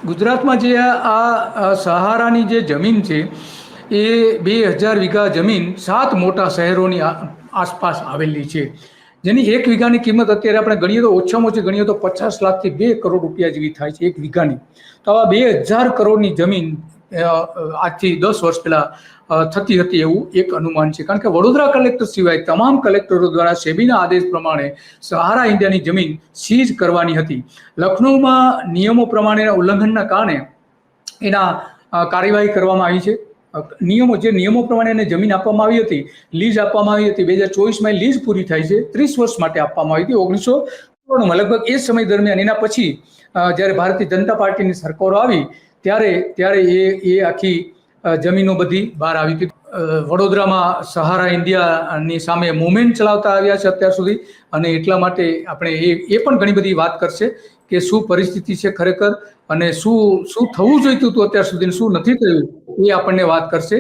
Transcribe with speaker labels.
Speaker 1: ગુજરાતમાં જે આ સહારાની જે જમીન છે એ 2000 વીઘા જમીન 7 મોટા શહેરોની આસપાસ આવેલી છે, જેની એક વીઘાની કિંમત અત્યારે આપણે ગણીએ તો ઓછામાં ઓછી ગણીએ તો 50 લાખથી 2 કરોડ રૂપિયા જેવી થાય છે એક વીઘાની. તો આવા 2000 કરોડની જમીન આજથી 10 વર્ષ પહેલા થતી હતી એવું એક અનુમાન છે. કારણ કે વડોદરા કલેક્ટર સિવાય તમામ કલેક્ટરો દ્વારા સેબીના આદેશ પ્રમાણે સહારા ઇન્ડિયાની જમીન સીઝ કરવાની હતી. લખનૌમાં નિયમો પ્રમાણેના ઉલ્લંઘનના કારણે એના કાર્યવાહી કરવામાં આવી છે. નિયમો પ્રમાણે એને જમીન આપવામાં આવી હતી, લીઝ આપવામાં આવી હતી. 2024માં લીઝ પૂરી થાય છે, 30 વર્ષ માટે આપવામાં આવી હતી 1993માં. લગભગ એ સમય દરમિયાન એના પછી જ્યારે ભારતીય જનતા પાર્ટીની સરકારો આવી ત્યારે એ આખી જમીનો બધી બહાર આવી હતી. વડોદરામાં સહારા ઇન્ડિયાની સામે મુવમેન્ટ ચલાવતા આવ્યા છે અત્યાર સુધી, અને એટલા માટે આપણે એ પણ ઘણી બધી વાત કરશે કે શું પરિસ્થિતિ છે ખરેખર, અને શું થવું જોઈતું હતું અત્યાર સુધી, શું નથી થયું, એ આપણને વાત કરશે.